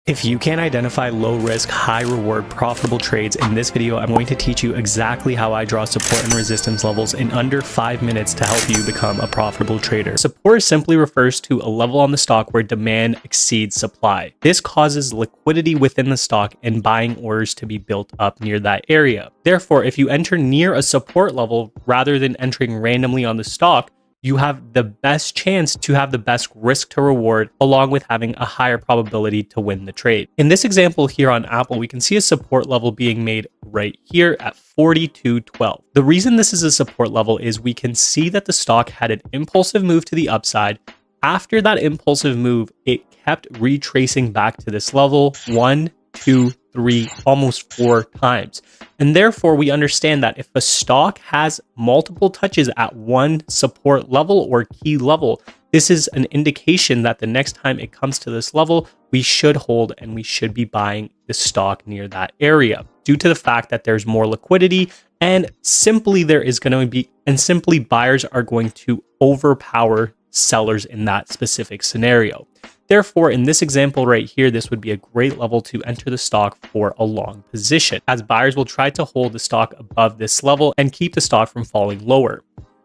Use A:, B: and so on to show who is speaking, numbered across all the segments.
A: If you can't identify low risk, high reward, profitable trades, in this video, I'm going to teach you exactly how I draw support and resistance levels in under 5 minutes to help you become a profitable trader. Support simply refers to a level on the stock where demand exceeds supply. This causes liquidity within the stock and buying orders to be built up near that area. Therefore, if you enter near a support level rather than entering randomly on the stock, you have the best chance to have the best risk to reward, along with having a higher probability to win the trade. In this example here on Apple, we can see a support level being made right here at 42.12. The reason this is a support level is we can see that the stock had an impulsive move to the upside. After that impulsive move, it kept retracing back to this level 1, 2, 3, almost 4 times. And therefore, we understand that if a stock has multiple touches at one support level or key level, this is an indication that the next time it comes to this level, we should hold and we should be buying the stock near that area due to the fact that there's more liquidity and simply buyers are going to overpower sellers in that specific scenario. Therefore, in this example right here, this would be a great level to enter the stock for a long position, as buyers will try to hold the stock above this level and keep the stock from falling lower.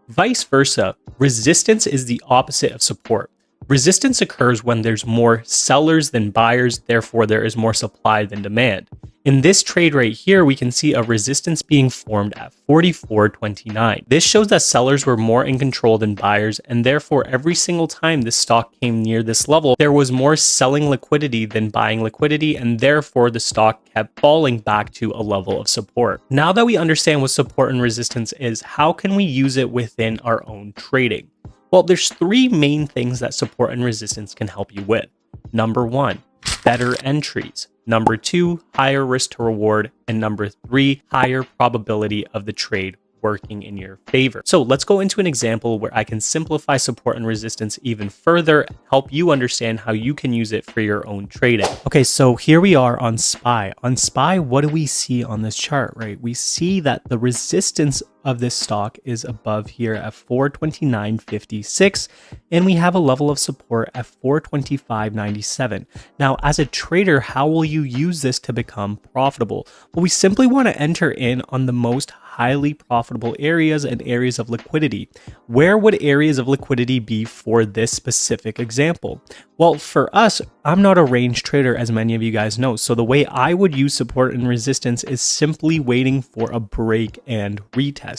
A: Vice versa, resistance is the opposite of support. Resistance occurs when there's more sellers than buyers, therefore there is more supply than demand. In this trade right here, we can see a resistance being formed at 44.29. This shows that sellers were more in control than buyers, and therefore every single time this stock came near this level, there was more selling liquidity than buying liquidity, and therefore the stock kept falling back to a level of support. Now that we understand what support and resistance is, how can we use it within our own trading? Well, there's 3 main things that support and resistance can help you with. Number 1, better entries. Number 2, higher risk to reward. And number 3, higher probability of the trade working in your favor. So let's go into an example where I can simplify support and resistance even further, help you understand how you can use it for your own trading. Okay, so here we are on SPY. On SPY, what do we see on this chart, right? We see that the resistance of this stock is above here at 429.56, and we have a level of support at 425.97. Now, as a trader, how will you use this to become profitable? Well, we simply want to enter in on the most highly profitable areas and areas of liquidity. Where would areas of liquidity be for this specific example? Well, for us, I'm not a range trader, as many of you guys know. So the way I would use support and resistance is simply waiting for a break and retest.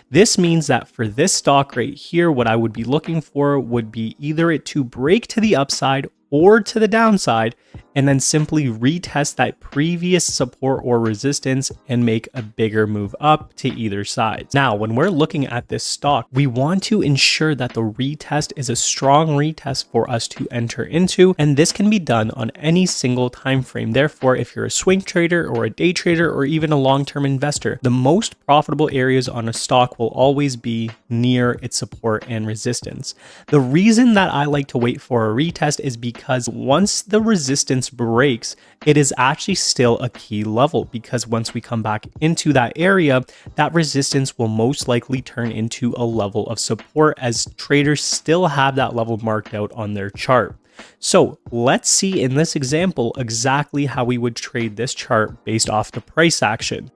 A: This means that for this stock right here, what I would be looking for would be either it to break to the upside or to the downside, and then simply retest that previous support or resistance and make a bigger move up to either side. Now, when we're looking at this stock, we want to ensure that the retest is a strong retest for us to enter into, and this can be done on any single time frame. Therefore, if you're a swing trader or a day trader or even a long-term investor, the most profitable areas on a stock will always be near its support and resistance. The reason that I like to wait for a retest is because once the resistance breaks, it is actually still a key level, because once we come back into that area, that resistance will most likely turn into a level of support, as traders still have that level marked out on their chart. So let's see in this example exactly how we would trade this chart based off the price action.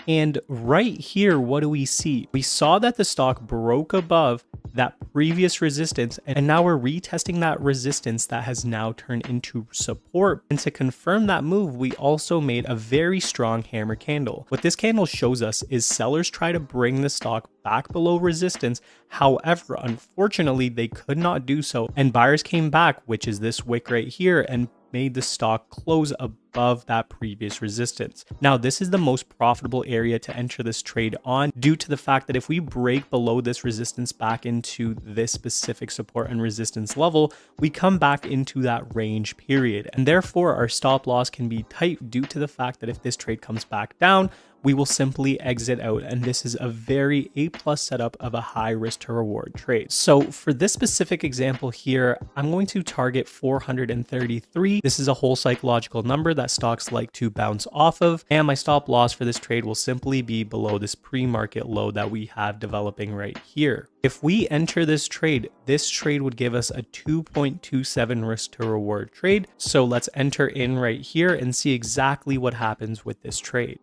A: And right here, what do we see? We saw that the stock broke above that previous resistance, and now we're retesting that resistance that has now turned into support. And to confirm that move, we also made a very strong hammer candle. What this candle shows us is sellers try to bring the stock back below resistance. However, unfortunately, they could not do so, and buyers came back, which is this wick right here, and made the stock close above that previous resistance. Now, this is the most profitable area to enter this trade on, due to the fact that if we break below this resistance back into this specific support and resistance level, we come back into that range period, and therefore our stop loss can be tight due to the fact that if this trade comes back down, we will simply exit out, and this is a very A+ setup of a high risk to reward trade. So for this specific example here, I'm going to target 433. This is a whole psychological number that stocks like to bounce off of, and my stop loss for this trade will simply be below this pre-market low that we have developing right here. If we enter this trade would give us a 2.27 risk to reward trade. So let's enter in right here and see exactly what happens with this trade.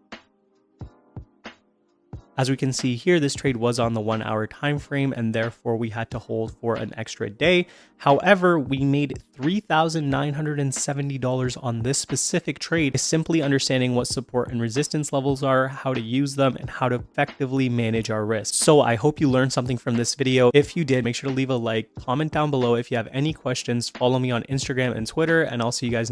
A: As we can see here, this trade was on the 1 hour time frame, and therefore we had to hold for an extra day. However, we made $3,970 on this specific trade, simply understanding what support and resistance levels are, how to use them, and how to effectively manage our risk. So I hope you learned something from this video. If you did, make sure to leave a like, comment down below if you have any questions, follow me on Instagram and Twitter, and I'll see you guys